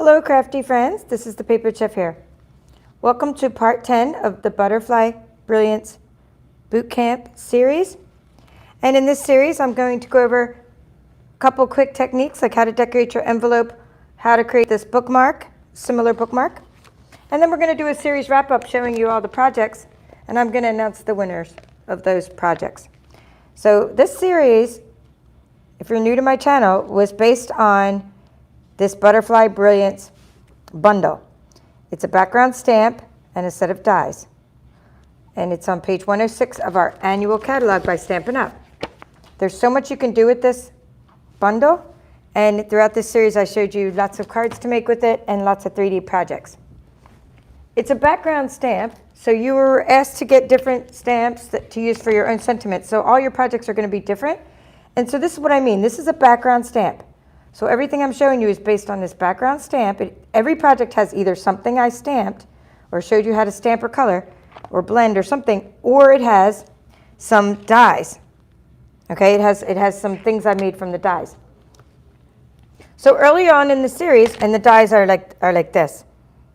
Hello crafty friends, this is the Paper Chef here. Welcome to part 10 of the Butterfly Brilliance Bootcamp series. And in this series I'm going to go over a couple quick techniques like how to decorate your envelope, how to create this bookmark, similar bookmark. And then we're going to do a series wrap up showing you all the projects, and I'm going to announce the winners of those projects. So this series, if you're new to my channel, was based on this Butterfly Brilliance Bundle. It's a background stamp and a set of dies. And it's on page 106 of our annual catalog by Stampin Up. There's so much you can do with this bundle, and throughout this series I showed you lots of cards to make with it and lots of 3D projects. It's a background stamp, so you were asked to get different stamps to use for your own sentiments. So all your projects are going to be different. And so this is what I mean. This is a background stamp. So everything I'm showing you is based on this background stamp. Every project has either something I stamped or showed you how to stamp or color or blend or something, or it has some dies. Okay, it has some things I made from the dies. So early on in the series, and the dies are like this.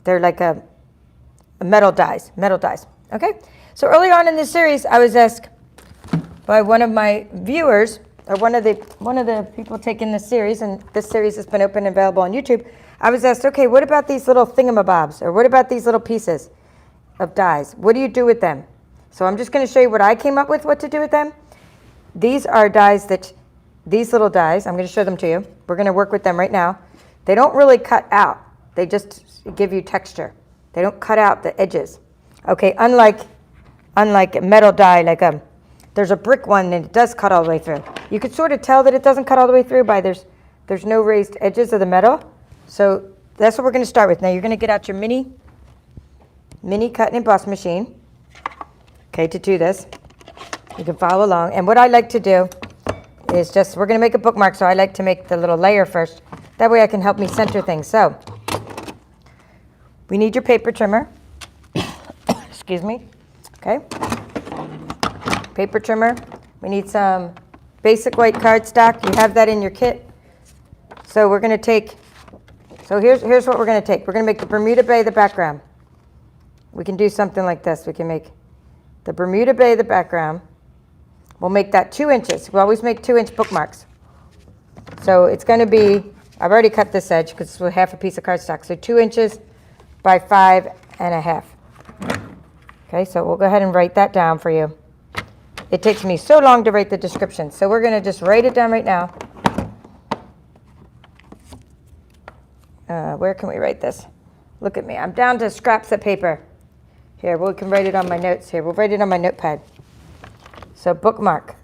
They're like a metal dies. Okay? So early on in the series, I was asked by one of my viewers, or one of the people taking this series, and this series has been open and available on YouTube, I was asked, okay, what about these little thingamabobs, or what about these little pieces of dies? What do you do with them? So I'm just going to show you what I came up with, what to do with them. These are dies these little dies, I'm going to show them to you. We're going to work with them right now. They don't really cut out. They just give you texture. They don't cut out the edges. Okay, unlike a metal die, there's a brick one and it does cut all the way through. You could sort of tell that it doesn't cut all the way through by there's no raised edges of the metal. So that's what we're going to start with. Now you're going to get out your mini cut and emboss machine. Okay, to do this. You can follow along. And what I like to do is we're going to make a bookmark, so I like to make the little layer first. That way I can help me center things. So we need your paper trimmer. Excuse me. Okay. Paper trimmer. We need some basic white cardstock. You have that in your kit. So we're going to take, here's what we're going to take. We're going to make the Bermuda Bay the background. We can do something like this. We can make the Bermuda Bay the background. We'll make that 2 inches. We always make 2-inch bookmarks. So it's going to be, I've already cut this edge because it's with half a piece of cardstock. So 2 inches by 5.5. Okay, so we'll go ahead and write that down for you. It takes me so long to write the description, so we're going to just write it down right now. Where can we write this? Look at me. I'm down to scraps of paper. Here, we can write it on my notes here. We'll write it on my notepad. So bookmark.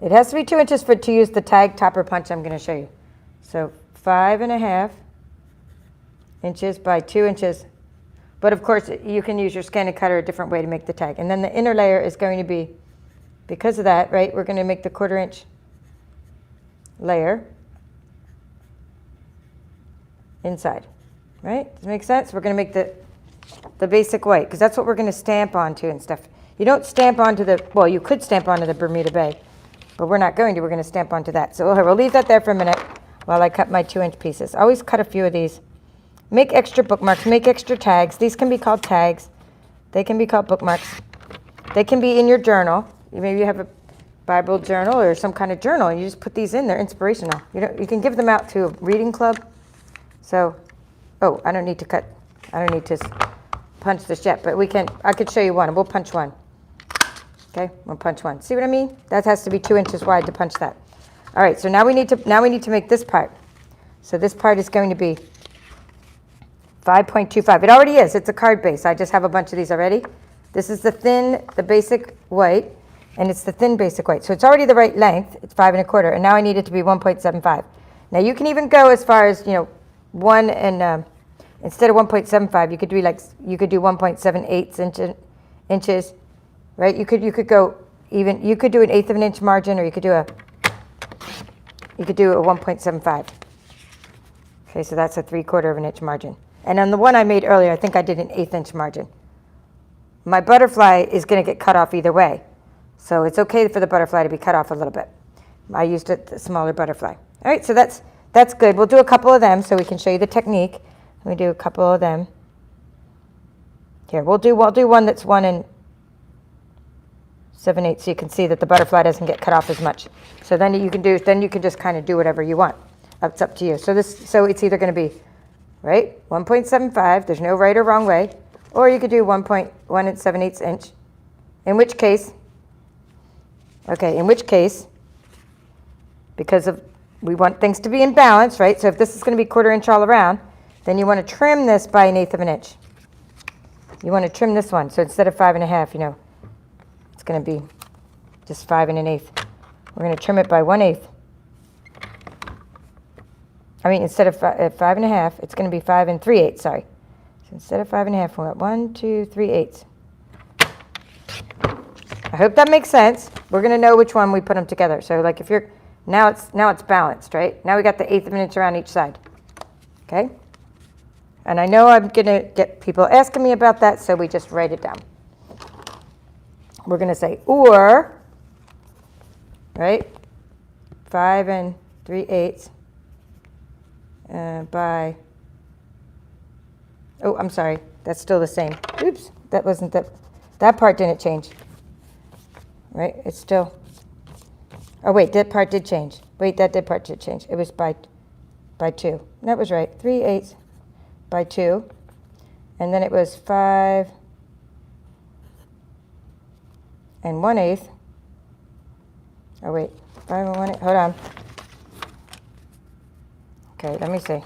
It has to be 2 inches to use the tag topper punch I'm going to show you. So 5.5 inches by 2 inches. But of course, you can use your scanning cutter a different way to make the tag. And then the inner layer is going to be, because of that, right, we're going to make the 1/4 inch layer inside. Right? Does it make sense? We're going to make the basic white, because that's what we're going to stamp onto and stuff. You don't stamp onto well, you could stamp onto the Bermuda Bay, but we're not going to. We're going to stamp onto that. So we'll leave that there for a minute while I cut my 2-inch pieces. I always cut a few of these. Make extra bookmarks, make extra tags. These can be called tags. They can be called bookmarks. They can be in your journal. Maybe you have a Bible journal or some kind of journal, and you just put these in. They're inspirational. You can give them out to a reading club. So, I don't need to punch this yet, but I could show you one, and we'll punch one. Okay, we'll punch one. See what I mean? That has to be 2 inches wide to punch that. All right, so now we need to make this part. So this part is going to be 5.25. It already is. It's a card base. I just have a bunch of these already. This is the basic white, and it's the thin basic white. So it's already the right length. It's 5 1/4, and now I need it to be 1.75. Now you can even go as far as, one and instead of 1.75, you could do 1.78 inches, right? You could go even. You could do 1/8 of an inch margin, or you could do a 1.75. Okay, so that's a 3/4 of an inch margin. And on the one I made earlier, I think I did an 1/8 inch margin. My butterfly is going to get cut off either way. So it's okay for the butterfly to be cut off a little bit. I used a smaller butterfly. All right, so that's That's good. We'll do a couple of them so we can show you the technique. Let me do a couple of them. Here, we'll do one that's 1 7/8 so you can see that the butterfly doesn't get cut off as much. So then you can just kind of do whatever you want. It's up to you. So it's either going to be, right, 1.75, there's no right or wrong way, or you could do 1.1 7/8 inch, in which case, because we want things to be in balance, right? So if this is going to be 1/4 inch all around, then you want to trim this by 1/8 of an inch. You want to trim this one. So instead of 5 1/2, it's going to be just 5 1/8. We're going to trim it by 1/8. I mean, instead of 5 1/2, it's going to be 5 3/8. Sorry. So instead of 5 1/2, we're at 1 2 3/8. I hope that makes sense. We're going to know which one we put them together. So like if you're now it's balanced, right? Now we got the 1/8 of an inch around each side. Okay. And I know I'm going to get people asking me about that, so we just write it down. We're going to say or, right, 5 3/8 by, oh, I'm sorry, that's still the same. Oops, that wasn't that part didn't change, right? It's still, oh wait, that part did change. Wait, that part did change. It was by 2. That was right, 3/8 by 2, and then it was 5 1/8. Oh wait, 5 1/8. Hold on. Okay, let me see.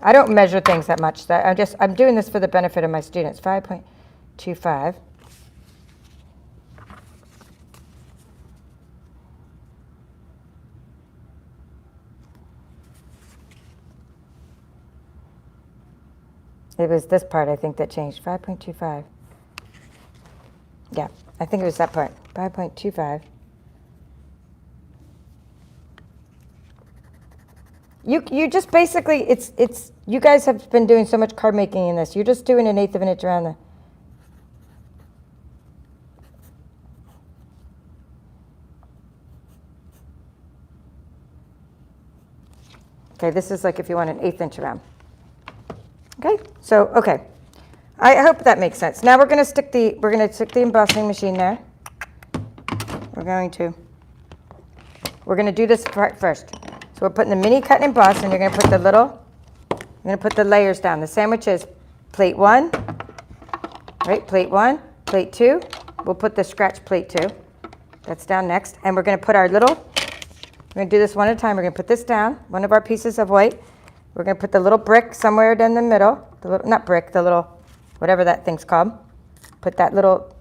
I don't measure things that much. I'm doing this for the benefit of my students. 5.25. It was this part, I think, that changed. 5.25. Yeah, I think it was that part. 5.25. You just basically, it's you guys have been doing so much card making in this. You're just doing 1/8 of an inch around the. Okay, this is like if you want 1/8 inch around. Okay, so okay, I hope that makes sense. Now we're going to stick the embossing machine there. We're going to do this part first. So we're putting the mini cut and emboss, and you're going to put the layers down. The sandwich is plate 1, right? Plate 1, plate 2. We'll put the scratch plate 2. That's down next, and we're going to put our little. We're going to do this one at a time. We're going to put this down, one of our pieces of white. We're going to put the little brick somewhere down the middle. The little, not brick, the little, whatever that thing's called. Put that little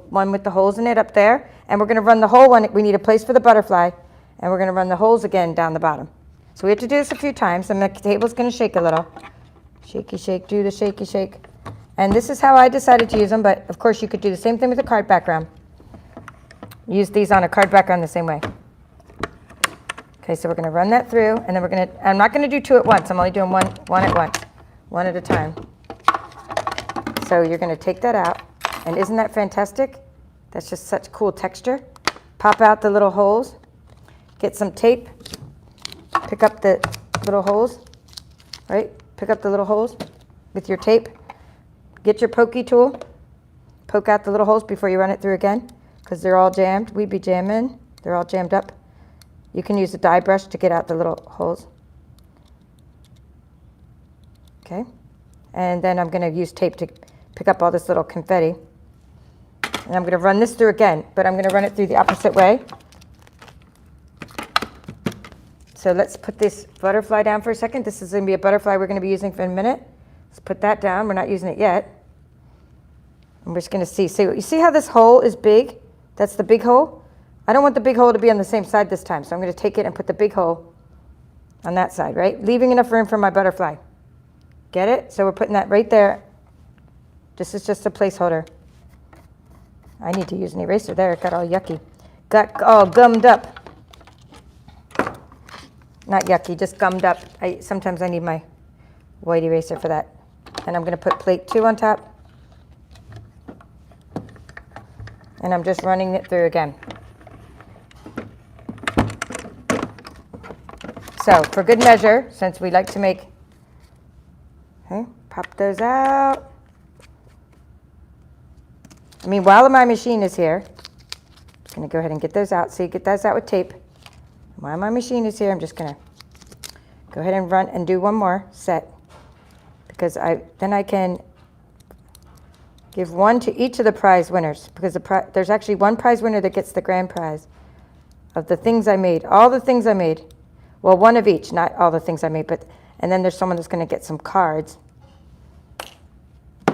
one with the holes in it up there. And we're going to run the whole one. We need a place for the butterfly. And we're going to run the holes again down the bottom. So we have to do this a few times. And the table's going to shake a little. Shaky shake, do the shaky shake. And this is how I decided to use them. But of course, you could do the same thing with a card background. Use these on a card background the same way. Okay, so we're going to run that through, and then I'm not going to do 2 at once. I'm only doing one at once, one at a time. So you're going to take that out, and isn't that fantastic? That's just such cool texture. Pop out the little holes, get some tape, pick up the little holes, right? Pick up the little holes with your tape. Get your pokey tool, poke out the little holes before you run it through again, because they're all jammed. We'd be jamming, they're all jammed up. You can use a die brush to get out the little holes. Okay, and then I'm going to use tape to pick up all this little confetti. And I'm going to run this through again, but I'm going to run it through the opposite way. So let's put this butterfly down for a second. This is going to be a butterfly we're going to be using for a minute. Let's put that down. We're not using it yet. And we're just going to see. So you see how this hole is big? That's the big hole. I don't want the big hole to be on the same side this time, so I'm going to take it and put the big hole on that side, right? Leaving enough room for my butterfly. Get it? So we're putting that right there. This is just a placeholder. I need to use an eraser there. It got all yucky. Got all gummed up. Not yucky, just gummed up. Sometimes I need my white eraser for that. And I'm going to put plate 2 on top. And I'm just running it through again. So for good measure, since we like to make, okay, pop those out. I mean, while my machine is here, I'm just going to go ahead and get those out. So you get those out with tape. While my machine is here, I'm just going to go ahead and run and do one more set, because then I can give one to each of the prize winners, because there's actually one prize winner that gets the grand prize of the things I made, all the things I made. Well, one of each, not all the things I made, and then there's someone that's going to get some cards.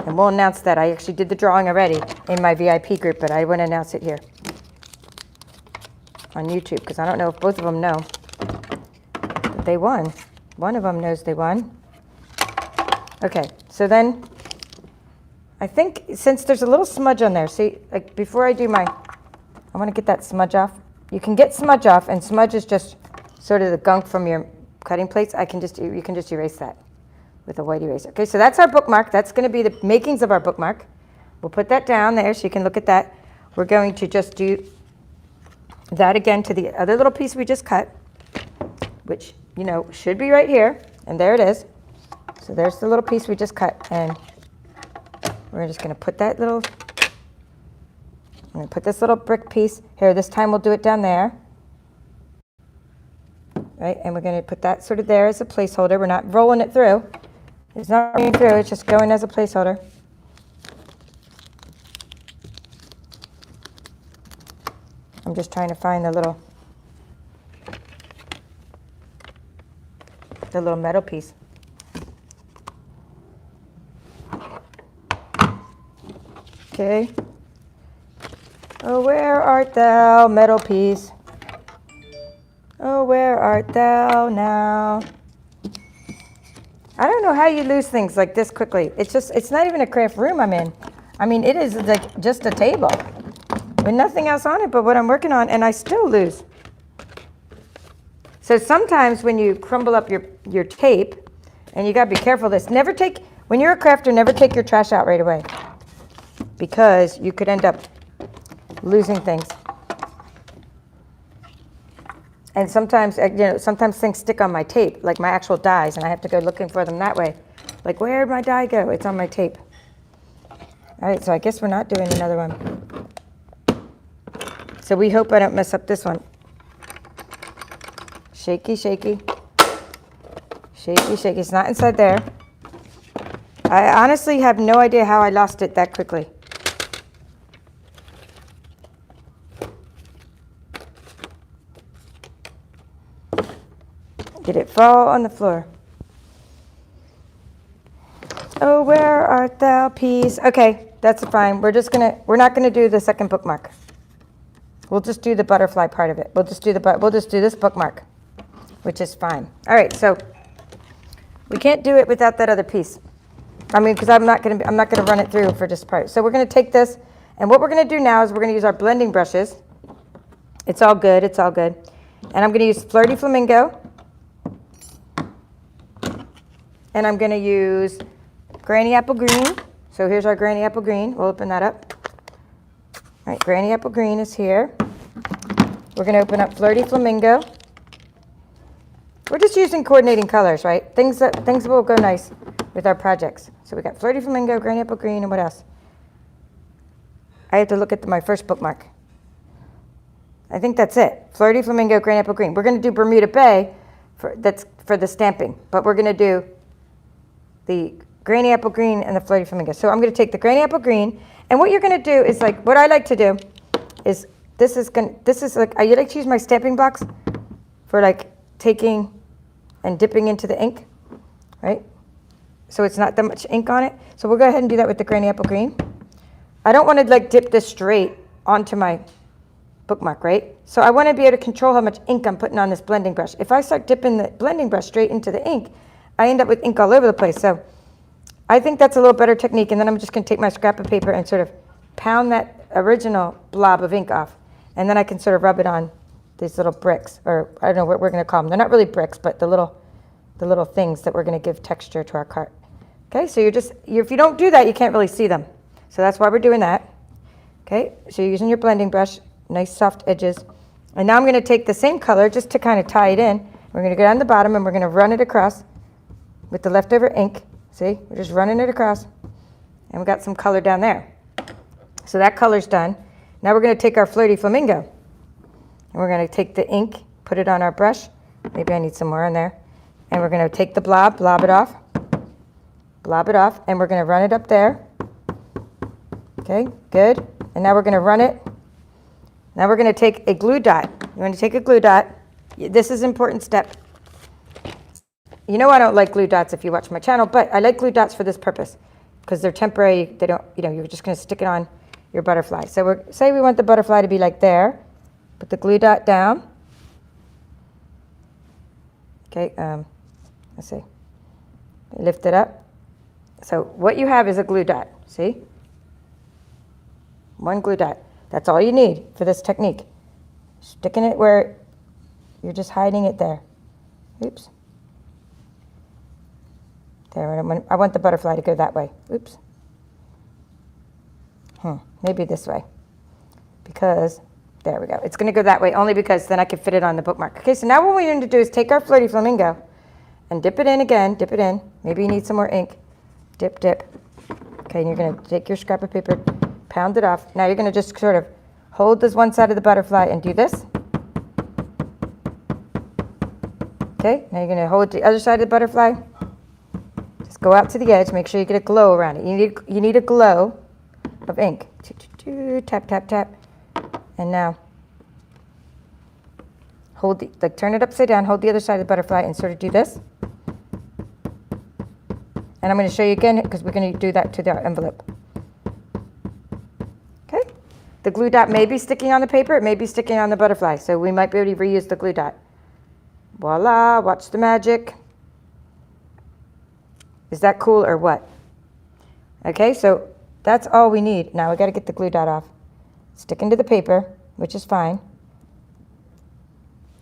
And we'll announce that. I actually did the drawing already in my VIP group, but I wouldn't announce it here on YouTube, because I don't know if both of them know that they won. One of them knows they won. Okay, so then I think since there's a little smudge on there, see, like before I do I want to get that smudge off. You can get smudge off, and smudge is just sort of the gunk from your cutting plates. You can just erase that with a white eraser. Okay, so that's our bookmark. That's going to be the makings of our bookmark. We'll put that down there so you can look at that. We're going to just do that again to the other little piece we just cut, which, you know, should be right here. And there it is. So there's the little piece we just cut. And we're just going to put that little, I'm going to put this little brick piece here. This time we'll do it down there. Right, and we're going to put that sort of there as a placeholder. We're not rolling it through. It's not rolling through, it's just going as a placeholder. I'm just trying to find the little metal piece. Okay. Oh, where art thou, metal piece? Oh, where art thou now? I don't know how you lose things like this quickly. It's not even a craft room I'm in. I mean, it is like just a table with nothing else on it but what I'm working on, and I still lose. So sometimes when you crumble up your tape, and you gotta be careful of this, when you're a crafter, never take your trash out right away, because you could end up losing things. And sometimes, sometimes things stick on my tape, like my actual dies, and I have to go looking for them that way. Like, where'd my die go? It's on my tape. All right, so I guess we're not doing another one. So we hope I don't mess up this one. Shaky, shaky. Shaky, shaky. It's not inside there. I honestly have no idea how I lost it that quickly. Did it fall on the floor? Oh, where art thou, piece? Okay, that's fine. We're not gonna do the second bookmark. We'll just do the butterfly part of it. We'll just do this bookmark, which is fine. All right, so we can't do it without that other piece. I mean, because I'm not gonna run it through for this part. So we're gonna take this, and what we're gonna do now is we're gonna use our blending brushes. It's all good, it's all good. And I'm gonna use Flirty Flamingo. And I'm going to use Granny Apple Green. So here's our Granny Apple Green. We'll open that up. All right, Granny Apple Green is here. We're going to open up Flirty Flamingo. We're just using coordinating colors, right? Things will go nice with our projects. So we got Flirty Flamingo, Granny Apple Green, and what else? I have to look at my first bookmark. I think that's it. Flirty Flamingo, Granny Apple Green. We're going to do Bermuda Bay that's for the stamping, but we're going to do the Granny Apple Green and the Flirty Flamingo. So I'm going to take the Granny Apple Green, and what you're going to do is, like, what I like to do is I like to use my stamping blocks for like taking and dipping into the ink, right? So it's not that much ink on it. So we'll go ahead and do that with the Granny Apple Green. I don't want to like dip this straight onto my bookmark, right? So I want to be able to control how much ink I'm putting on this blending brush. If I start dipping the blending brush straight into the ink, I end up with ink all over the place. So I think that's a little better technique. And then I'm just going to take my scrap of paper and sort of pound that original blob of ink off. And then I can sort of rub it on these little bricks, or I don't know what we're going to call them. They're not really bricks, but the little things that we're going to give texture to our cart. Okay, so if you don't do that, you can't really see them. So that's why we're doing that. Okay, so you're using your blending brush, nice soft edges. And now I'm going to take the same color just to kind of tie it in. We're going to go down the bottom and we're going to run it across with the leftover ink. See, we're just running it across. And we got some color down there. So that color's done. Now we're going to take our Flirty Flamingo. And we're going to take the ink, put it on our brush. Maybe I need some more in there. And we're going to take the blob it off. Blob it off. And we're going to run it up there. Okay, good. And now we're going to run it. Now we're going to take a glue dot. You want to take a glue dot. This is an important step. You know I don't like glue dots if you watch my channel, but I like glue dots for this purpose because they're temporary. They don't, you're just going to stick it on your butterfly. So say we want the butterfly to be like there. Put the glue dot down. Okay, let's see. Lift it up. So what you have is a glue dot, see? One glue dot. That's all you need for this technique. Sticking it where you're just hiding it there. Oops. There, I want the butterfly to go that way. Oops. Maybe this way. Because, there we go. It's going to go that way only because then I can fit it on the bookmark. Okay, so now what we're going to do is take our Flirty Flamingo and dip it in again. Dip it in. Maybe you need some more ink. Dip, dip. Okay, and you're going to take your scrap of paper, pound it off. Now you're going to just sort of hold this one side of the butterfly and do this. Okay, now you're going to hold the other side of the butterfly. Just go out to the edge. Make sure you get a glow around it. You need a glow of ink. Tap, tap, tap. And now hold turn it upside down, hold the other side of the butterfly and sort of do this. And I'm going to show you again because we're going to do that to the envelope. Okay. The glue dot may be sticking on the paper, it may be sticking on the butterfly, so we might be able to reuse the glue dot. Voila, watch the magic. Is that cool or what? Okay, so that's all we need. Now we got to get the glue dot off. Stick into the paper, which is fine.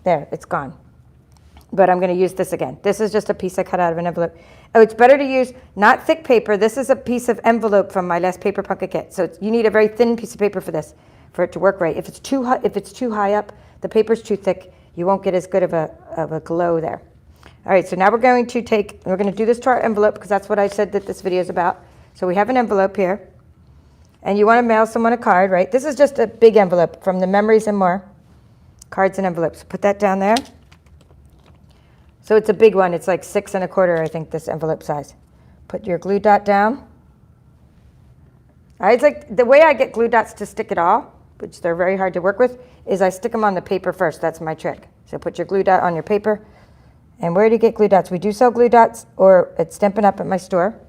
There, it's gone. But I'm going to use this again. This is just a piece I cut out of an envelope. Oh, it's better to use not thick paper. This is a piece of envelope from my last paper pumpkin kit. So you need a very thin piece of paper for this, for it to work right. If it's too high up, the paper's too thick, you won't get as good of a glow there. All right, so now we're going to do this to our envelope because that's what I said that this video is about. So we have an envelope here. And you want to mail someone a card, right? This is just a big envelope from the Memories and More cards and envelopes. Put that down there. So it's a big one. It's like 6 1/4, I think, this envelope size. Put your glue dot down. It's like the way I get glue dots to stick it all, which they're very hard to work with, is I stick them on the paper first. That's my trick. So put your glue dot on your paper. And where do you get glue dots? We do sell glue dots or at Stampin' Up at my store.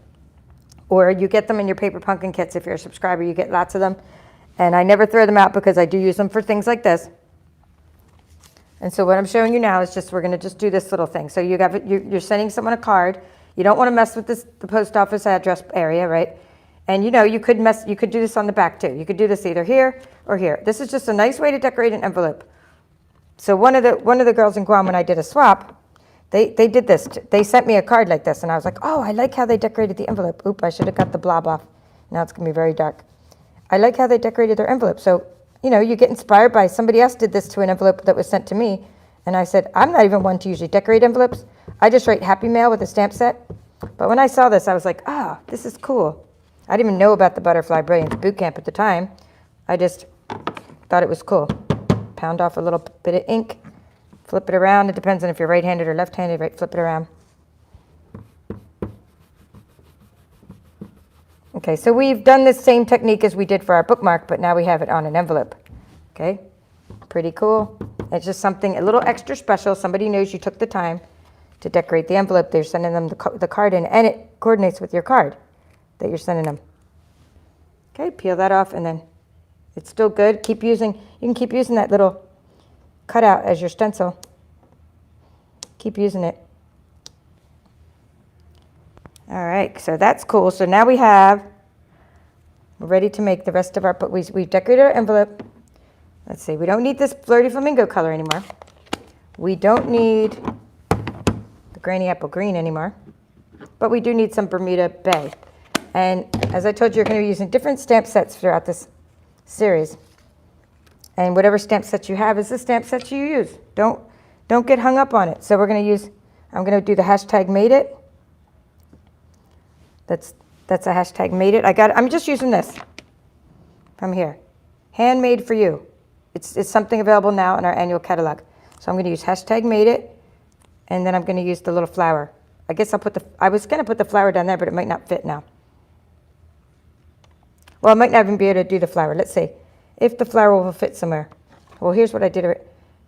Or you get them in your paper pumpkin kits. If you're a subscriber, you get lots of them. And I never throw them out because I do use them for things like this. And so what I'm showing you now is just, we're going to just do this little thing. So you're sending someone a card. You don't want to mess with the post office address area, right? And you could do this on the back too. You could do this either here or here. This is just a nice way to decorate an envelope. So one of the girls in Guam, when I did a swap, they did this. They sent me a card like this, and I was like, oh, I like how they decorated the envelope. Oop, I should have got the blob off. Now it's going to be very dark. I like how they decorated their envelope. So, you get inspired by somebody else did this to an envelope that was sent to me. And I said, I'm not even one to usually decorate envelopes. I just write Happy Mail with a stamp set. But when I saw this, I was like, this is cool. I didn't even know about the Butterfly Brilliance Bootcamp at the time. I just thought it was cool. Pound off a little bit of ink. Flip it around. It depends on if you're right-handed or left-handed, right? Flip it around. Okay, so we've done this same technique as we did for our bookmark, but now we have it on an envelope. Okay, pretty cool. It's just something a little extra special. Somebody knows you took the time to decorate the envelope. They're sending them the card in, and it coordinates with your card that you're sending them. Okay, peel that off, and then it's still good. You can keep using that little cutout as your stencil. Keep using it. All right, so that's cool. So now we're ready to make the rest of our, but we've decorated our envelope. Let's see, we don't need this Flirty Flamingo color anymore. We don't need the Granny Apple Green anymore, but we do need some Bermuda Bay. And as I told you, you're going to be using different stamp sets throughout this series. And whatever stamp set you have is the stamp set you use. Don't Don't get hung up on it. So we're going to use, I'm going to do the hashtag made it. That's a hashtag made it. I'm just using this from here. Handmade for you. It's something available now in our annual catalog. So I'm going to use hashtag made it, and then I'm going to use the little flower. I guess I was going to put the flower down there, but it might not fit now. Well, I might not even be able to do the flower. Let's see if the flower will fit somewhere. Well, here's what I did.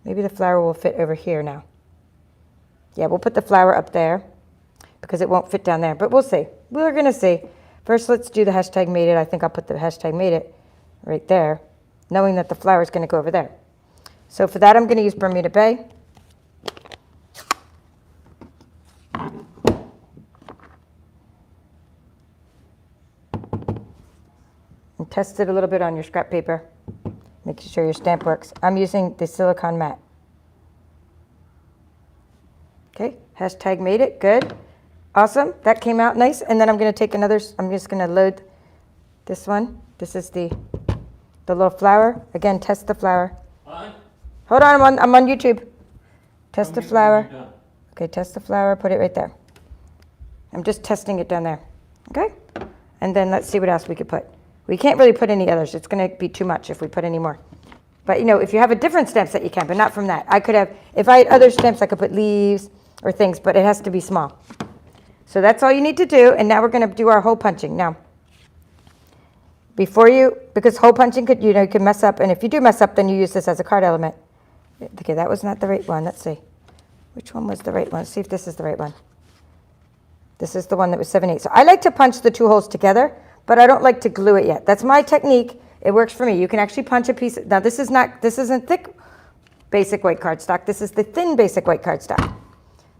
Maybe the flower will fit over here now. Yeah, we'll put the flower up there because it won't fit down there, but we'll see. We're going to see. First, let's do the hashtag made it. I think I'll put the hashtag made it right there, knowing that the flower is going to go over there. So for that, I'm going to use Bermuda Bay. And test it a little bit on your scrap paper, making sure your stamp works. I'm using the silicone matte. Okay, hashtag made it, good. Awesome, that came out nice. And then I'm going to take another, I'm just going to load this one. This is the little flower. Again, test the flower. Hi. Hold on, I'm on YouTube. Test the flower. Okay, test the flower, put it right there. I'm just testing it down there. Okay? And then let's see what else we could put. We can't really put any others. It's going to be too much if we put any more. But, you know, if you have a different stamp set, you can, but not from that. I could have, if I had other stamps, I could put leaves or things, but it has to be small. So that's all you need to do. And now we're going to do our hole punching. Now, because hole punching could, you can mess up. And if you do mess up, then you use this as a card element. Okay, that was not the right one. Let's see. Which one was the right one? Let's see if this is the right one. This is the one that was 7/8. So I like to punch the two holes together, but I don't like to glue it yet. That's my technique. It works for me. You can actually punch a piece. Now this isn't thick basic white cardstock. This is the thin basic white cardstock.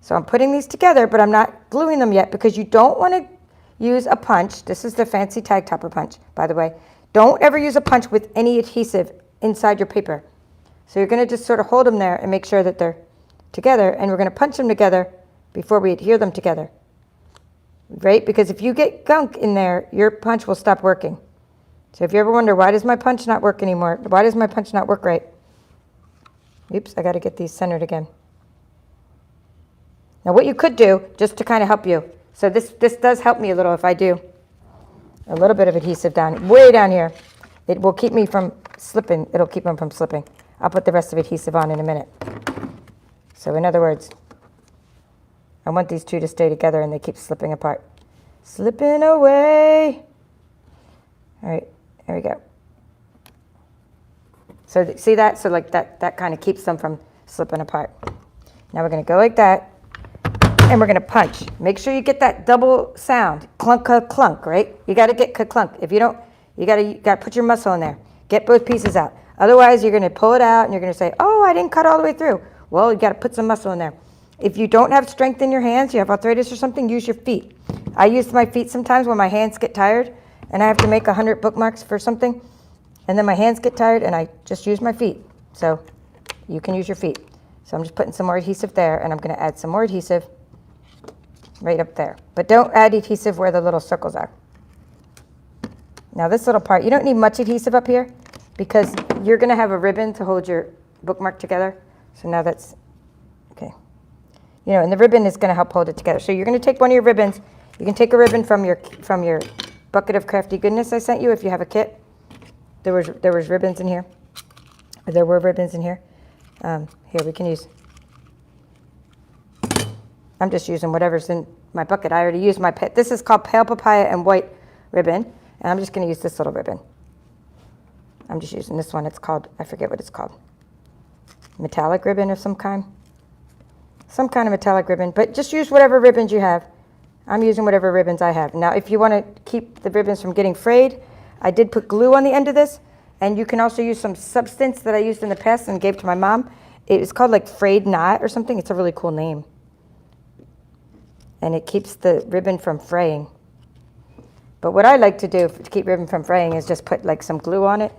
So I'm putting these together, but I'm not gluing them yet because you don't want to use a punch. This is the fancy tag topper punch, by the way. Don't ever use a punch with any adhesive inside your paper. So you're going to just sort of hold them there and make sure that they're together, and we're going to punch them together before we adhere them together. Right? Because if you get gunk in there, your punch will stop working. So if you ever wonder, why does my punch not work anymore? Why does my punch not work right? Oops, I got to get these centered again. Now what you could do, just to kind of help you, so this does help me a little if I do a little bit of adhesive down, way down here. It will keep me from slipping. It'll keep them from slipping. I'll put the rest of adhesive on in a minute. So in other words, I want these two to stay together and they keep slipping apart. Slipping away. All right, there we go. So see that? So like that kind of keeps them from slipping apart. Now we're going to go like that, and we're going to punch. Make sure you get that double sound, clunk, clunk, right? You got to get clunk. If you don't, you got to put your muscle in there. Get both pieces out. Otherwise, you're going to pull it out, and you're going to say, oh, I didn't cut all the way through. Well, you got to put some muscle in there. If you don't have strength in your hands, you have arthritis or something, use your feet. I use my feet sometimes when my hands get tired, and I have to make 100 bookmarks for something, and then my hands get tired, and I just use my feet. So you can use your feet. So I'm just putting some more adhesive there, and I'm going to add some more adhesive right up there. But don't add adhesive where the little circles are. Now this little part, you don't need much adhesive up here because you're going to have a ribbon to hold your bookmark together. So now that's, okay. And the ribbon is going to help hold it together. So you're going to take one of your ribbons. You can take a ribbon from your bucket of crafty goodness I sent you if you have a kit. There was ribbons in here. There were ribbons in here. Here we can use. I'm just using whatever's in my bucket. I already used my pet. This is called Pale Papaya and White ribbon, and I'm just going to use this little ribbon. I'm just using this one. It's called, I forget what it's called. Metallic ribbon of some kind. Some kind of metallic ribbon, but just use whatever ribbons you have. I'm using whatever ribbons I have. Now, if you want to keep the ribbons from getting frayed, I did put glue on the end of this, and you can also use some substance that I used in the past and gave to my mom. It's called like frayed knot or something. It's a really cool name. And it keeps the ribbon from fraying. But what I like to do to keep ribbon from fraying is just put like some glue on it.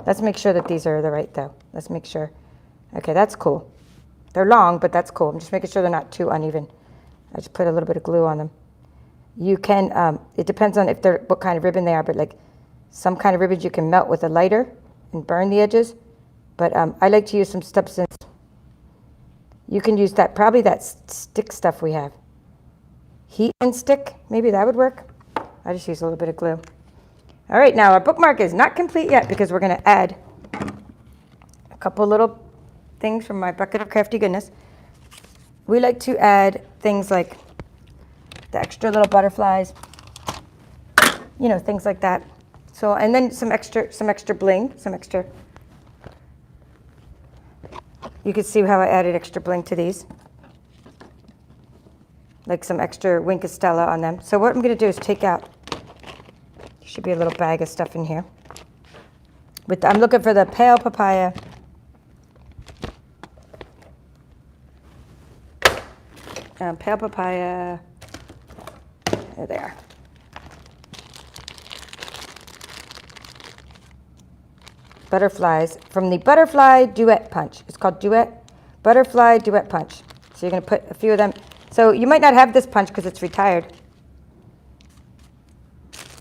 Let's make sure that these are the right though. Let's make sure. Okay, that's cool. They're long, but that's cool. I'm just making sure they're not too uneven. I just put a little bit of glue on them. You can, it depends on what kind of ribbon they are, but like some kind of ribbons you can melt with a lighter and burn the edges. But I like to use some substance You can use that, probably that stick stuff we have. Heat and stick, maybe that would work. I just use a little bit of glue. All right, now our bookmark is not complete yet because we're going to add a couple little things from my bucket of crafty goodness. We like to add things like the extra little butterflies, you know, things like that. So, and then some extra bling, some extra. You can see how I added extra bling to these, like some extra Wink of Stella on them. So what I'm going to do is take out, there should be a little bag of stuff in here. I'm looking for the pale papaya. Pale papaya, there they are. Butterflies from the Butterfly Duet Punch. It's called Butterfly Duet Punch. So you're going to put a few of them. So you might not have this punch because it's retired.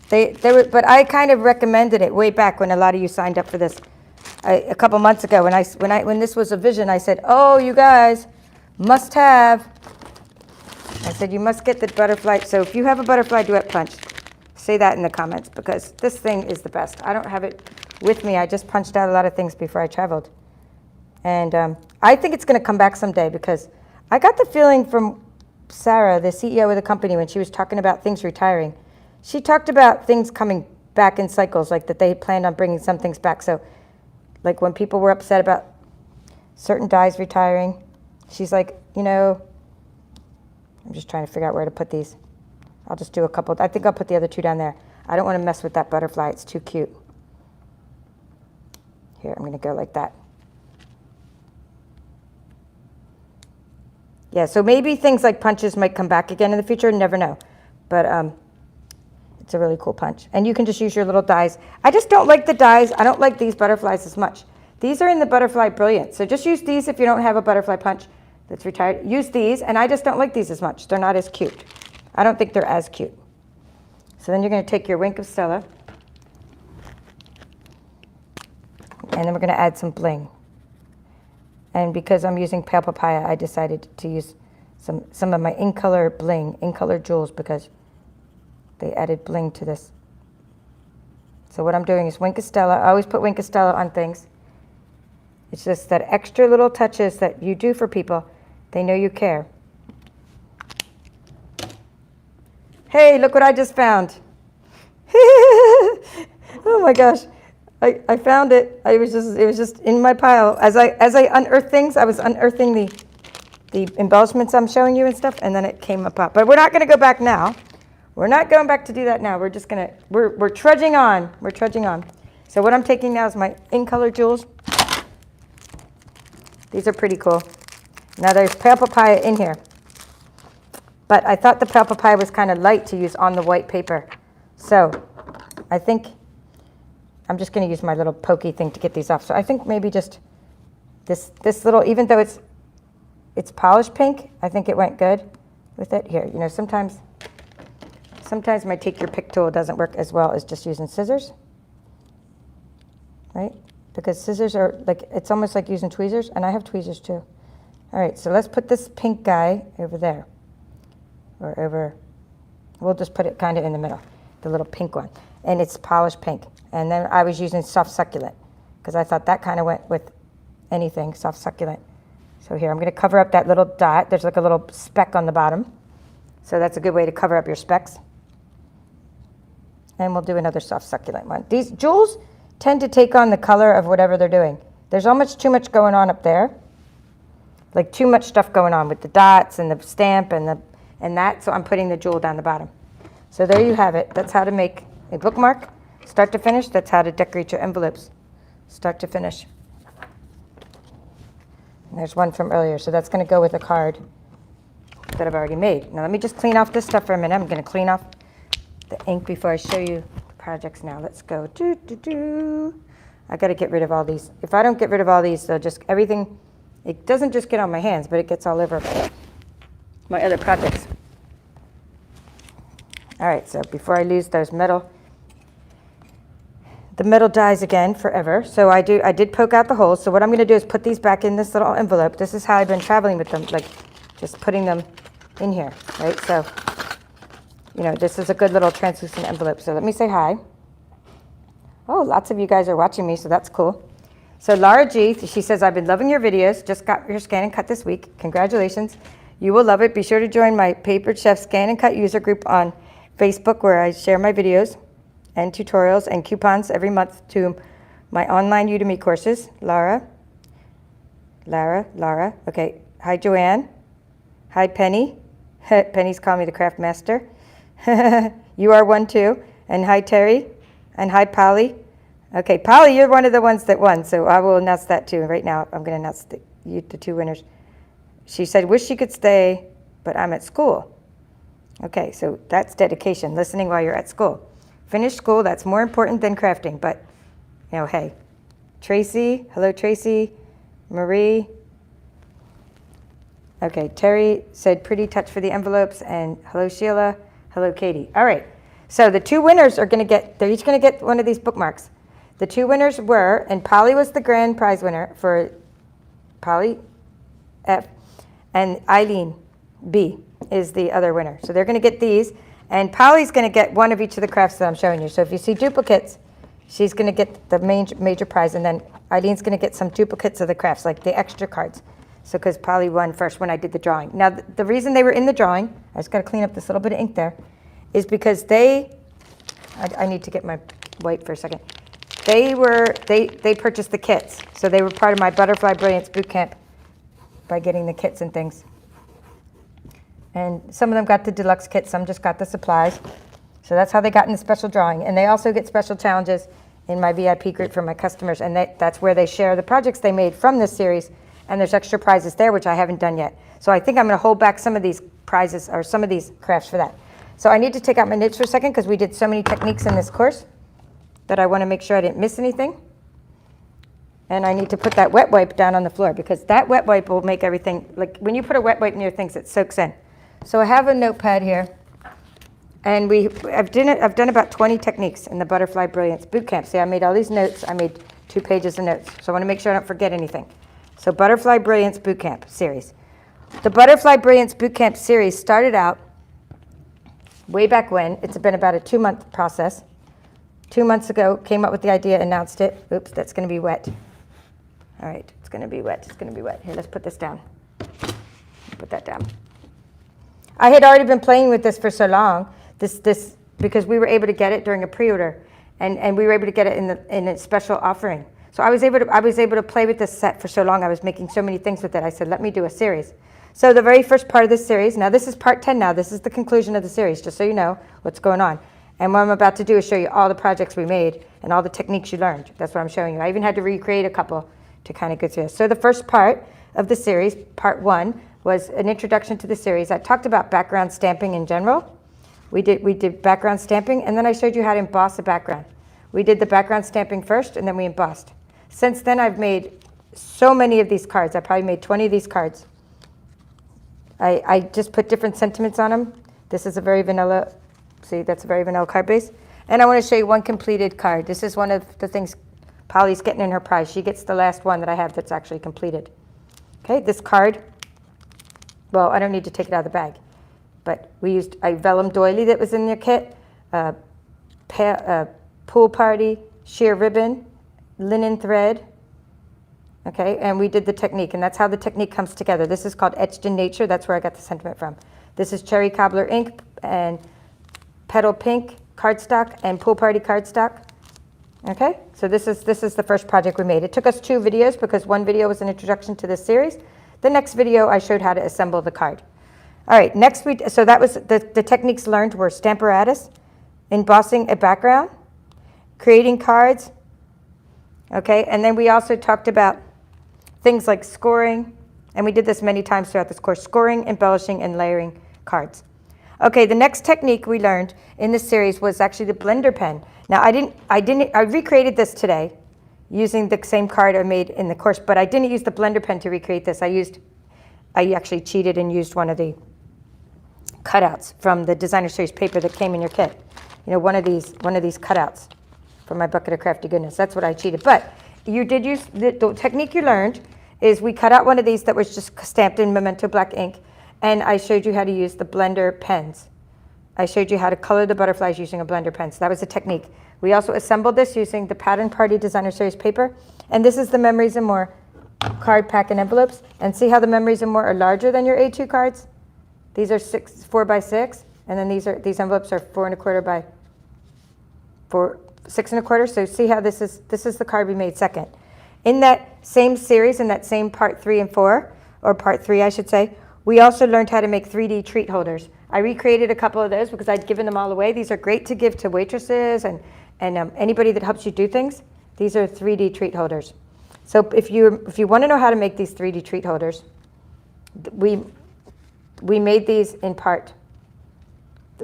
But I kind of recommended it way back when a lot of you signed up for this. A couple months ago when this was a vision, I said, oh, you guys must have. I said, you must get the butterfly. So if you have a Butterfly Duet Punch, say that in the comments because this thing is the best. I don't have it with me. I just punched out a lot of things before I traveled. And I think it's going to come back someday because I got the feeling from Sarah, the CEO of the company, when she was talking about things retiring. She talked about things coming back in cycles, like that they planned on bringing some things back. So like when people were upset about certain dies retiring, she's like, you know, I'm just trying to figure out where to put these. I'll just do a couple. I think I'll put the other two down there. I don't want to mess with that butterfly. It's too cute. Here, I'm going to go like that. Yeah, so maybe things like punches might come back again in the future. Never know. But it's a really cool punch. And you can just use your little dies. I just don't like the dies. I don't like these butterflies as much. These are in the Butterfly Brilliance. So just use these if you don't have a butterfly punch that's retired. Use these, and I just don't like these as much. They're not as cute. I don't think they're as cute. So then you're going to take your Wink of Stella, and then we're going to add some bling. And because I'm using pale papaya, I decided to use some of my in-color bling, in-color jewels, because they added bling to this. So what I'm doing is Wink of Stella. I always put Wink of Stella on things. It's just that extra little touches that you do for people. They know you care. Hey, look what I just found. Oh my gosh. I found it. It was just in my pile. As I unearthed things, I was unearthing the embellishments I'm showing you and stuff, and then it came up. But we're not going to go back now. We're not going back to do that now. We're just going to, we're trudging on. We're trudging on. So what I'm taking now is my in-color jewels. These are pretty cool. Now there's pale papaya in here. But I thought the pale papaya was kind of light to use on the white paper. So I think I'm just going to use my little pokey thing to get these off. So I think maybe just this little, even though it's polished pink, I think it went good with it. Here, you know, sometimes my take your pick tool doesn't work as well as just using scissors, right? Because scissors are like, it's almost like using tweezers, and I have tweezers too. All right, so let's put this pink guy over there, or over, we'll just put it kind of in the middle, the little pink one, and it's polished pink. And then I was using soft succulent, because I thought that kind of went with anything, soft succulent. So here, I'm going to cover up that little dot. There's like a little speck on the bottom. So that's a good way to cover up your specks. And we'll do another soft succulent one. These jewels tend to take on the color of whatever they're doing. There's almost too much going on up there. Like too much stuff going on with the dots and the stamp and that. So I'm putting the jewel down the bottom. So there you have it. That's how to make a bookmark. Start to finish, that's how to decorate your envelopes. Start to finish. And there's one from earlier, so that's going to go with a card that I've already made. Now let me just clean off this stuff for a minute. I'm going to clean off the ink before I show you the projects now. Let's go. I got to get rid of all these. If I don't get rid of all these, they'll just, everything, it doesn't just get on my hands, but it gets all over my other projects. All right, so before I lose those metal, the metal dies again forever. So I did poke out the holes. So what I'm going to do is put these back in this little envelope. This is how I've been traveling with them, like just putting them in here, right? So, you know, this is a good little translucent envelope. So let me say hi. Oh, lots of you guys are watching me, so that's cool. So Laura G, she says, I've been loving your videos. Just got your scan and cut this week. Congratulations. You will love it. Be sure to join my Papered Chef Scan and Cut user group on Facebook, where I share my videos and tutorials and coupons every month to my online Udemy courses. Lara. Okay. Hi, Joanne. Hi, Penny. Penny's calling me the craft master. You are one too. And hi, Terry. And hi, Polly. Okay, Polly, you're one of the ones that won, so I will announce that too. Right now, I'm going to announce the two winners. She said, wish she could stay, but I'm at school. Okay, so that's dedication, listening while you're at school. Finish school, that's more important than crafting, but, you know, hey. Tracy, hello, Tracy. Marie. Okay, Terry said, pretty touch for the envelopes, and hello, Sheila. Hello, Katie. All right, so the two winners are going to get, they're each going to get one of these bookmarks. The two winners were, and Polly was the grand prize winner for Polly F, and Eileen B is the other winner. So they're going to get these, and Polly's going to get one of each of the crafts that I'm showing you. So if you see duplicates, she's going to get the major prize, and then Eileen's going to get some duplicates of the crafts, like the extra cards. So because Polly won first when I did the drawing. Now the reason they were in the drawing, I just got to clean up this little bit of ink there, is because I need to get my white for a second. They purchased the kits, so they were part of my Butterfly Brilliance Bootcamp by getting the kits and things. And some of them got the deluxe kit, some just got the supplies. So that's how they got in the special drawing. And they also get special challenges in my VIP group for my customers, and that's where they share the projects they made from this series, and there's extra prizes there, which I haven't done yet. So I think I'm going to hold back some of these prizes, or some of these crafts for that. So I need to take out my nibs for a second, because we did so many techniques in this course that I want to make sure I didn't miss anything. And I need to put that wet wipe down on the floor, because that wet wipe will make everything, like when you put a wet wipe near things, it soaks in. So I have a notepad here, and I've done about 20 techniques in the Butterfly Brilliance Bootcamp. See, I made all these notes. I made 2 pages of notes. So I want to make sure I don't forget anything. So Butterfly Brilliance Bootcamp series. The Butterfly Brilliance Bootcamp series started out way back when. It's been about a 2-month process. 2 months ago, came up with the idea, announced it. Oops, that's going to be wet. All right, it's going to be wet. It's going to be wet. Here, let's put this down. Put that down. I had already been playing with this for so long, this because we were able to get it during a pre-order, and we were able to get it in a special offering. So I was able to play with this set for so long. I was making so many things with it. I said, let me do a series. So the very first part of this series, now this is part 10 now. This is the conclusion of the series, just so you know what's going on. And what I'm about to do is show you all the projects we made and all the techniques you learned. That's what I'm showing you. I even had to recreate a couple to kind of go through this. So the first part of the series, part 1, was an introduction to the series. I talked about background stamping in general. We did background stamping, and then I showed you how to emboss a background. We did the background stamping first, and then we embossed. Since then, I've made so many of these cards. I probably made 20 of these cards. I just put different sentiments on them. This is a very vanilla. See, that's a very vanilla card base. And I want to show you one completed card. This is one of the things Polly's getting in her prize. She gets the last one that I have that's actually completed. Okay, this card, well, I don't need to take it out of the bag, but we used a vellum doily that was in your kit, pool party, sheer ribbon, linen thread, okay, and we did the technique, and that's how the technique comes together. This is called Etched in Nature. That's where I got the sentiment from. This is Cherry Cobbler ink and Petal Pink cardstock and Pool Party cardstock. Okay, so this is the first project we made. It took us 2 videos because one video was an introduction to this series. The next video I showed how to assemble the card. All right, next so that was the techniques learned were stamparatus, embossing a background, creating cards. Okay, and then we also talked about things like scoring, and we did this many times throughout this course: scoring, embellishing, and layering cards. Okay, the next technique we learned in this series was actually the blender pen. Now I recreated this today using the same card I made in the course, but I didn't use the blender pen to recreate this. I actually cheated and used one of the cutouts from the designer series paper that came in your kit. You know, one of these cutouts. for my bucket of crafty goodness. That's what I cheated. But you did use, the technique you learned is we cut out one of these that was just stamped in Memento black ink, and I showed you how to use the blender pens. I showed you how to color the butterflies using a blender pen. So that was the technique. We also assembled this using the Pattern Party Designer Series paper. And this is the Memories and More card pack and envelopes. And see how the Memories and More are larger than your A2 cards? These are 4 by 6, and then these envelopes are 4 1/4 by 6 1/4. So see how this is the card we made second. In that same series, in that same part 3 and 4, or part 3 I should say, we also learned how to make 3D treat holders. I recreated a couple of those because I'd given them all away. These are great to give to waitresses and anybody that helps you do things. These are 3D treat holders. So if you want to know how to make these 3D treat holders, we made these in part.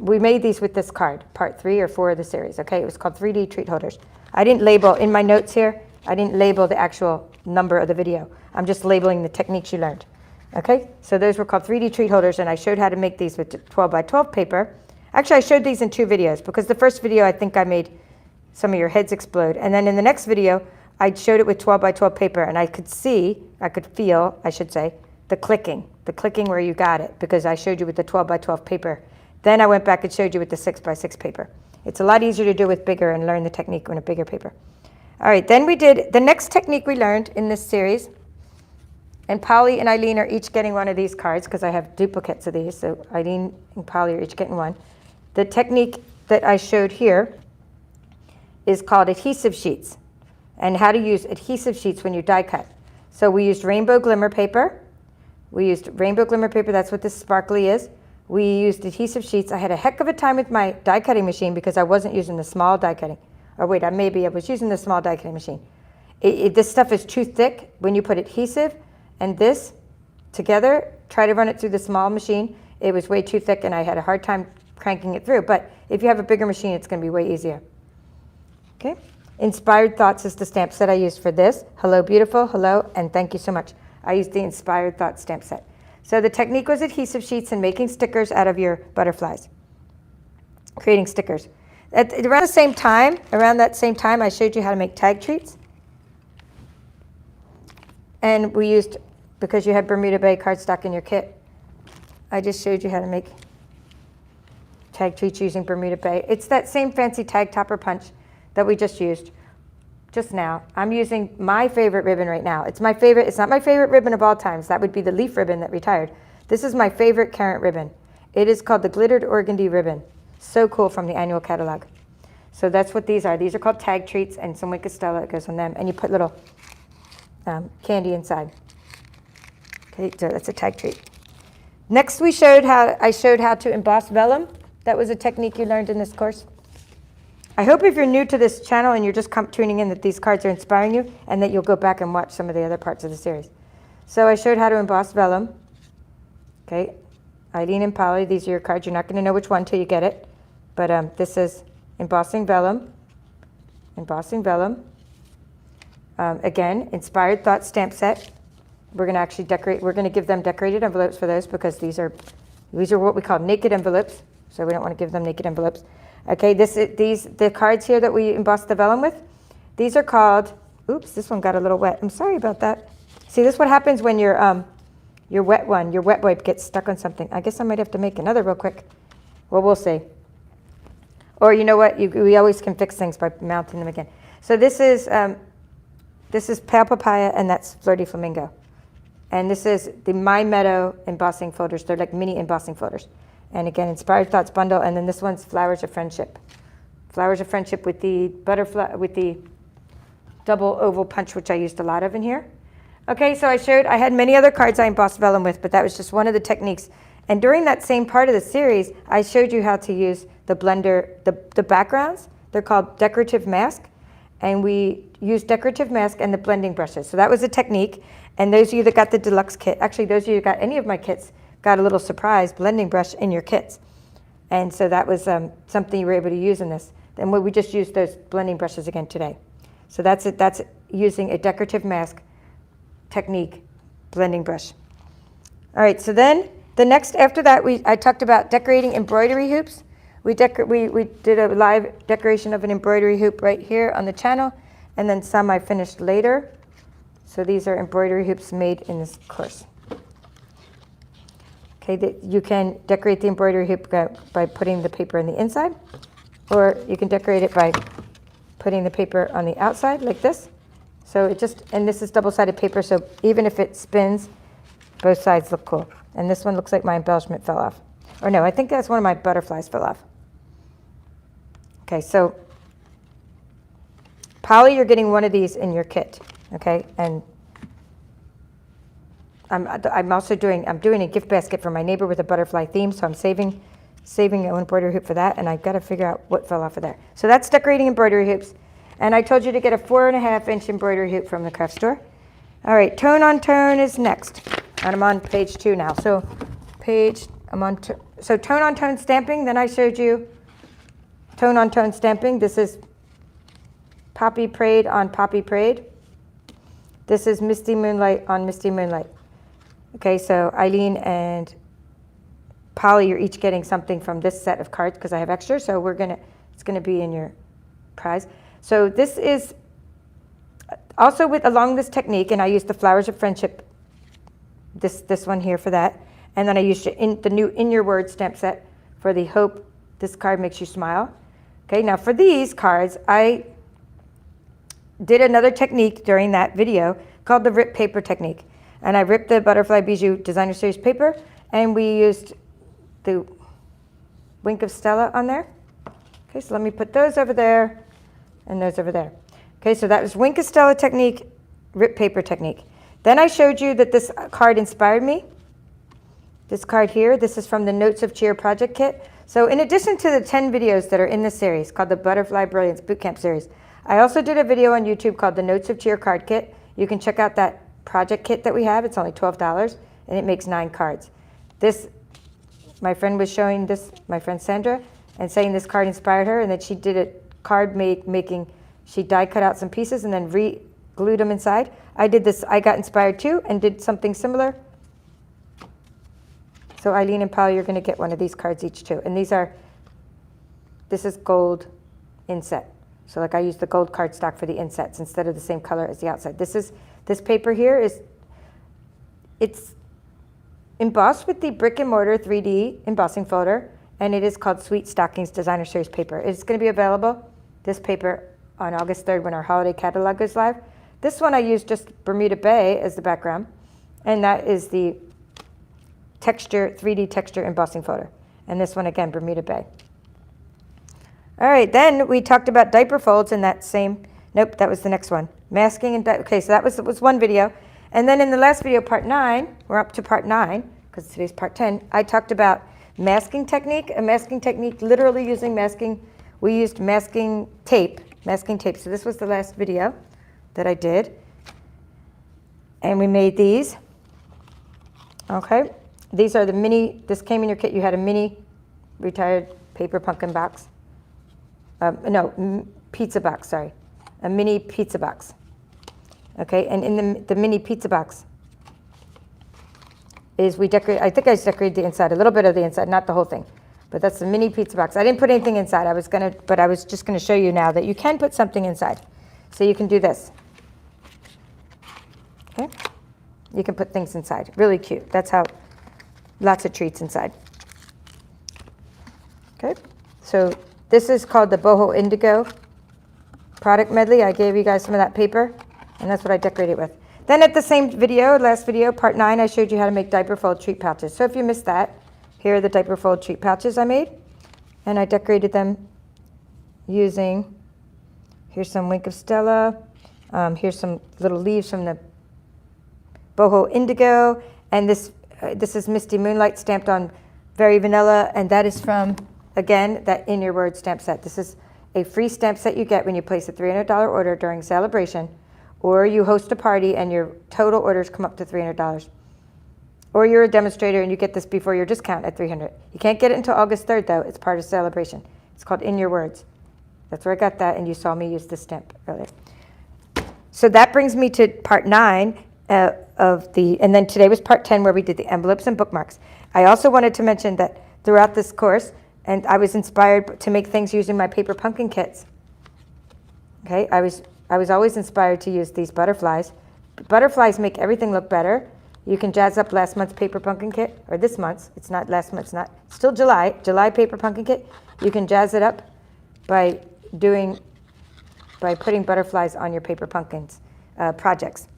We made these with this card, part 3 or 4 of the series. Okay, it was called 3D treat holders. I didn't label in my notes here. I didn't label the actual number of the video. I'm just labeling the techniques you learned. Okay, so those were called 3D treat holders, and I showed how to make these with 12 by 12 paper. Actually, I showed these in 2 videos because the first video I think I made some of your heads explode, and then in the next video I showed it with 12 by 12 paper, and I could feel, I should say, the clicking where you got it because I showed you with the 12 by 12 paper. Then I went back and showed you with the 6 by 6 paper. It's a lot easier to do with bigger and learn the technique on a bigger paper. All right, then we did the next technique we learned in this series, and Polly and Eileen are each getting one of these cards because I have duplicates of these, so Eileen and Polly are each getting one. The technique that I showed here is called adhesive sheets, and how to use adhesive sheets when you die cut. So we used rainbow glimmer paper. That's what this sparkly is. We used adhesive sheets. I had a heck of a time with my die cutting machine because I wasn't using the small die cutting. Or wait, maybe I was using the small die cutting machine. This stuff is too thick. When you put adhesive and this together, try to run it through the small machine. It was way too thick and I had a hard time cranking it through. But if you have a bigger machine, it's going to be way easier. Okay. Inspired Thoughts is the stamp set I used for this. Hello, beautiful. Hello, and thank you so much. I used the Inspired Thoughts stamp set. So the technique was adhesive sheets and making stickers out of your butterflies. Creating stickers. Around that same time, I showed you how to make tag treats. And we used, because you had Bermuda Bay cardstock in your kit, I just showed you how to make tag treats using Bermuda Bay. It's that same fancy tag topper punch that we just used just now. I'm using my favorite ribbon right now. It's my favorite. It's not my favorite ribbon of all times. That would be the leaf ribbon that retired. This is my favorite current ribbon. It is called the Glittered Organdy ribbon. So cool, from the annual catalog. So that's what these are. These are called tag treats, and some Wink of Stella that goes on them. And you put little candy inside. Okay, so that's a tag treat. Next, I showed how to emboss vellum. That was a technique you learned in this course. I hope if you're new to this channel and you're just tuning in that these cards are inspiring you and that you'll go back and watch some of the other parts of the series. So I showed how to emboss vellum. Okay, Eileen and Polly, these are your cards. You're not going to know which one till you get it. But this is embossing vellum. Embossing vellum. Again, Inspired Thoughts stamp set. We're going to actually decorate. We're going to give them decorated envelopes for those because these are what we call naked envelopes. So we don't want to give them naked envelopes. Okay, the cards here that we embossed the vellum with, these are called, oops, this one got a little wet. I'm sorry about that. See, this is what happens when your wet wipe gets stuck on something. I guess I might have to make another real quick. Well, we'll see. Or you know what, we always can fix things by mounting them again. So this is Pale Papaya, and that's Flirty Flamingo. And this is the My Meadow embossing folders. They're like mini embossing folders. And again, Inspired Thoughts bundle, and then this one's Flowers of Friendship. Flowers of Friendship with the butterfly, with the double oval punch, which I used a lot of in here. Okay, so I had many other cards I embossed vellum with, but that was just one of the techniques. And during that same part of the series, I showed you how to use the blender, the backgrounds. They're called decorative mask, and we used decorative mask and the blending brushes. So that was a technique. And those of you that got the deluxe kit, actually those of you that got any of my kits, got a little surprise blending brush in your kits. And so that was something you were able to use in this. Then we just used those blending brushes again today. So that's it. That's using a decorative mask technique, blending brush. All right, so then the next, after that, I talked about decorating embroidery hoops. We did a live decoration of an embroidery hoop right here on the channel, and then some I finished later. So these are embroidery hoops made in this course. Okay, you can decorate the embroidery hoop by putting the paper in the inside, or you can decorate it by putting the paper on the outside like this. So and this is double-sided paper, so even if it spins, both sides look cool. And this one looks like my embellishment fell off. Or no, I think that's one of my butterflies fell off. Okay, so Polly, you're getting one of these in your kit, okay? And I'm also doing a gift basket for my neighbor with a butterfly theme, so I'm saving an embroidery hoop for that, and I've got to figure out what fell off of there. So that's decorating embroidery hoops. And I told you to get a 4.5-inch embroidery hoop from the craft store. All right, tone on tone is next. And I'm on page 2 now. So tone on tone stamping, then I showed you tone on tone stamping. This is Poppy Prayed on Poppy Prayed. This is Misty Moonlight on Misty Moonlight. Okay, so Eileen and Polly, you're each getting something from this set of cards because I have extra, so it's gonna be in your prize. So this is also along this technique, and I used the Flowers of Friendship, this one here for that. And then I used the new In Your Words stamp set for the Hope This Card Makes You Smile. Okay, now for these cards, I did another technique during that video called the Rip Paper Technique. And I ripped the Butterfly Bijou Designer Series paper, and we used the Wink of Stella on there. Okay, so let me put those over there and those over there. Okay, so that was Wink of Stella technique, Rip Paper technique. Then I showed you that this card inspired me. This card here, this is from the Notes of Cheer project kit. So in addition to the 10 videos that are in this series called the Butterfly Brilliance Bootcamp series, I also did a video on YouTube called the Notes of Cheer card kit. You can check out that project kit that we have. It's only $12 and it makes 9 cards. My friend was showing this, my friend Sandra, and saying this card inspired her, and that she did a card she die cut out some pieces and then re-glued them inside. I did this, I got inspired too and did something similar. So Eileen and Paul, you're going to get one of these cards each too. And this is gold inset. So like I used the gold cardstock for the insets instead of the same color as the outside. This paper here it's embossed with the Brick and Mortar 3D embossing folder, and it is called Sweet Stockings Designer Series paper. It's going to be available, this paper, on August 3rd when our holiday catalog goes live. This one I used just Bermuda Bay as the background, and that is the 3D texture embossing folder. And this one again, Bermuda Bay. All right, then we talked about diaper folds in that same, nope, that was the next one. Masking and, okay, so that was one video. And then in the last video, part 9, we're up to part 9, because today's part 10, I talked about masking technique, literally using masking. We used masking tape. So this was the last video that I did. And we made these. Okay. These are the mini, this came in your kit. You had a mini retired paper pumpkin box. Pizza box, sorry. A mini pizza box. Okay, and in the mini pizza box is I think I decorated the inside, a little bit of the inside, not the whole thing. But that's the mini pizza box. I didn't put anything inside. I was just gonna show you now that you can put something inside. So you can do this. Okay? You can put things inside. Really cute. That's how, lots of treats inside. Okay? So this is called the Boho Indigo product medley. I gave you guys some of that paper, and that's what I decorated with. Then at the same video, last video, part 9, I showed you how to make diaper fold treat pouches. So if you missed that, here are the diaper fold treat pouches I made, and I decorated them using, here's some Wink of Stella, here's some little leaves from the Boho Indigo, and this is Misty Moonlight stamped on Very Vanilla, and that is from, again, that In Your Words stamp set. This is a free stamp set you get when you place a $300 order during celebration, or you host a party and your total orders come up to $300. Or you're a demonstrator and you get this before your discount at $300. You can't get it until August 3rd though. It's part of celebration. It's called In Your Words. That's where I got that, and you saw me use this stamp earlier. So that brings me to part 9 and then today was part 10 where we did the envelopes and bookmarks. I also wanted to mention that throughout this course, And I was inspired to make things using my paper pumpkin kits. Okay, I was always inspired to use these butterflies. Butterflies make everything look better. You can jazz up last month's paper pumpkin kit, or this month's. It's not last month's, not still July paper pumpkin kit. You can jazz it up by putting butterflies on your paper pumpkins projects.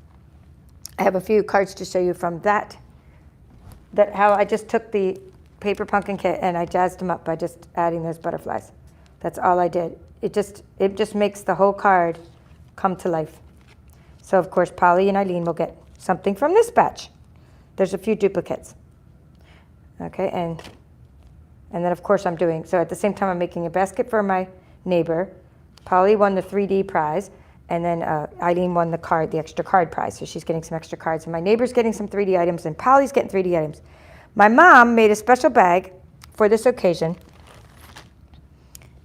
I have a few cards to show you from that how I just took the paper pumpkin kit and I jazzed them up by just adding those butterflies. That's all I did. It just makes the whole card come to life. So of course Polly and Eileen will get something from this batch. There's a few duplicates. Okay, and then of course I'm doing, so at the same time I'm making a basket for my neighbor. Polly won the 3D prize, and then Eileen won the extra card prize, so she's getting some extra cards. And my neighbor's getting some 3D items, and Polly's getting 3D items. My mom made a special bag for this occasion,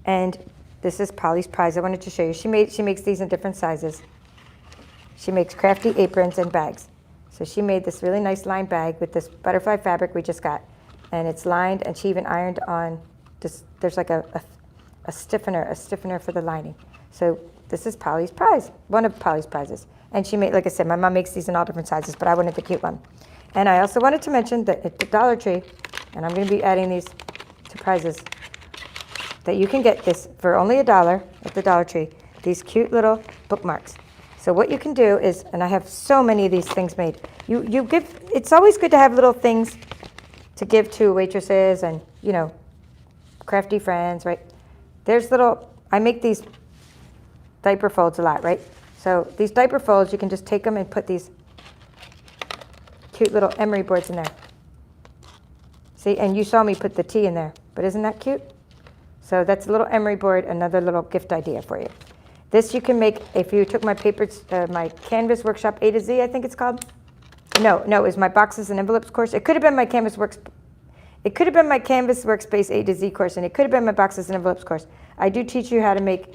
and this is Polly's prize. I wanted to show you. She makes these in different sizes. She makes crafty aprons and bags. So she made this really nice lined bag with this butterfly fabric we just got, and it's lined, and she even ironed on this. There's like a stiffener for the lining. So this is Polly's prize, one of Polly's prizes. And she made, like I said, my mom makes these in all different sizes, but I wanted the cute one. And I also wanted to mention that at the Dollar Tree, and I'm going to be adding these to prizes, that you can get this for only $1 at the Dollar Tree, these cute little bookmarks. So what you can do is, and I have so many of these things made, you give, it's always good to have little things to give to waitresses and, you know, crafty friends, right? There's little, I make these diaper folds a lot, right? So these diaper folds, you can just take them and put these cute little emery boards in there. See, and you saw me put the tea in there, but isn't that cute? So that's a little emery board, another little gift idea for you. This you can make if you took my my Canvas Workshop A to Z, I think it's called. No, it was my Boxes and Envelopes course. It could have been my Canvas Workspace A to Z course, and it could have been my Boxes and Envelopes course. I do teach you how to make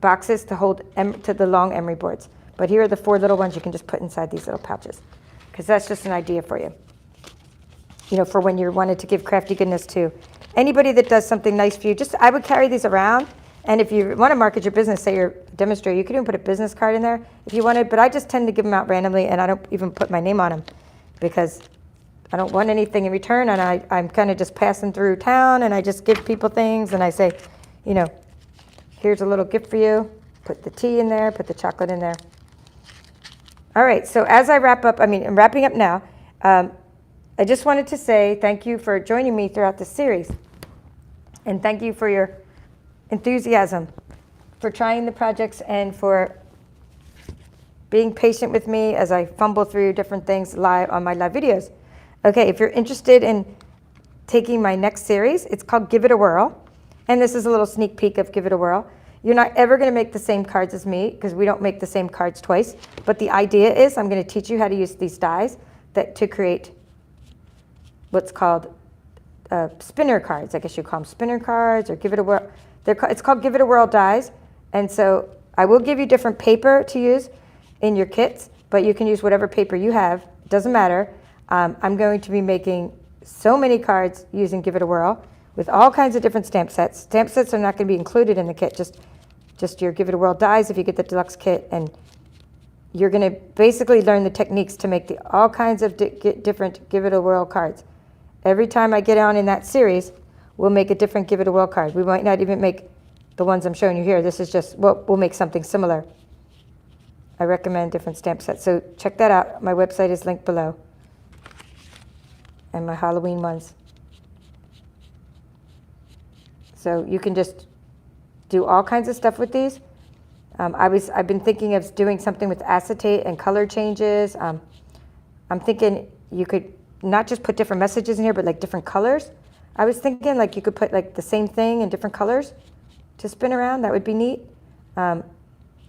boxes to hold to the long emery boards. But here are the 4 little ones you can just put inside these little pouches, because that's just an idea for you. You know, for when you wanted to give crafty goodness to anybody that does something nice for you. I would carry these around. And if you want to market your business, say you're a demonstrator, you could even put a business card in there if you wanted, but I just tend to give them out randomly, and I don't even put my name on them because I don't want anything in return, and I'm kind of just passing through town, and I just give people things, and I say, you know, here's a little gift for you. Put the tea in there, put the chocolate in there. All right, so as I wrap up, I'm wrapping up now. I just wanted to say thank you for joining me throughout this series, and thank you for your enthusiasm, for trying the projects, and for being patient with me as I fumble through different things live on my live videos. Okay, if you're interested in taking my next series, it's called Give It a Whirl, and this is a little sneak peek of Give It a Whirl. You're not ever going to make the same cards as me because we don't make the same cards twice, but the idea is I'm going to teach you how to use these dies to create what's called spinner cards. I guess you call them spinner cards or Give It a Whirl. It's called Give It a Whirl dies, and so I will give you different paper to use in your kits, but you can use whatever paper you have. It doesn't matter. I'm going to be making so many cards using Give It a Whirl with all kinds of different stamp sets. Stamp sets are not going to be included in the kit, just your Give It a Whirl dies if you get the deluxe kit, and you're going to basically learn the techniques to make all kinds of different Give It a Whirl cards. Every time I get on in that series, we'll make a different Give It a Whirl card. We might not even make the ones I'm showing you here. This is just, we'll make something similar. I recommend different stamp sets. So check that out. My website is linked below. And my Halloween ones. So you can just do all kinds of stuff with these. I've been thinking of doing something with acetate and color changes. I'm thinking you could not just put different messages in here, but like different colors. I was thinking like you could put like the same thing in different colors to spin around. That would be neat.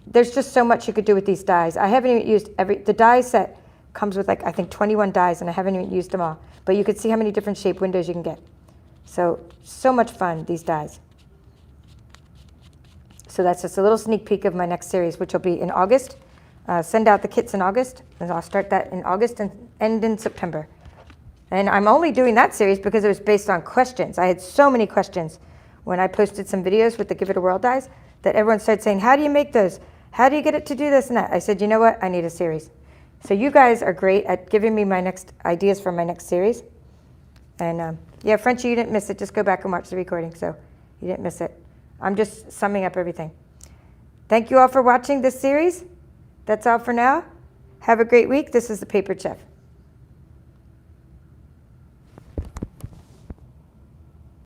There's just so much you could do with these dies. I haven't even used the die set comes with like, I think 21 dies, and I haven't even used them all. But you could see how many different shape windows you can get. So much fun, these dies. So that's just a little sneak peek of my next series, which will be in August. Send out the kits in August, and I'll start that in August and end in September. And I'm only doing that series because it was based on questions. I had so many questions when I posted some videos with the Give It a Whirl dies that everyone started saying, how do you make those? How do you get it to do this and that? I said, you know what? I need a series. So you guys are great at giving me my next ideas for my next series. And yeah, Frenchie, you didn't miss it. Just go back and watch the recording. So you didn't miss it. I'm just summing up everything. Thank you all for watching this series. That's all for now. Have a great week. This is the Paper Chef.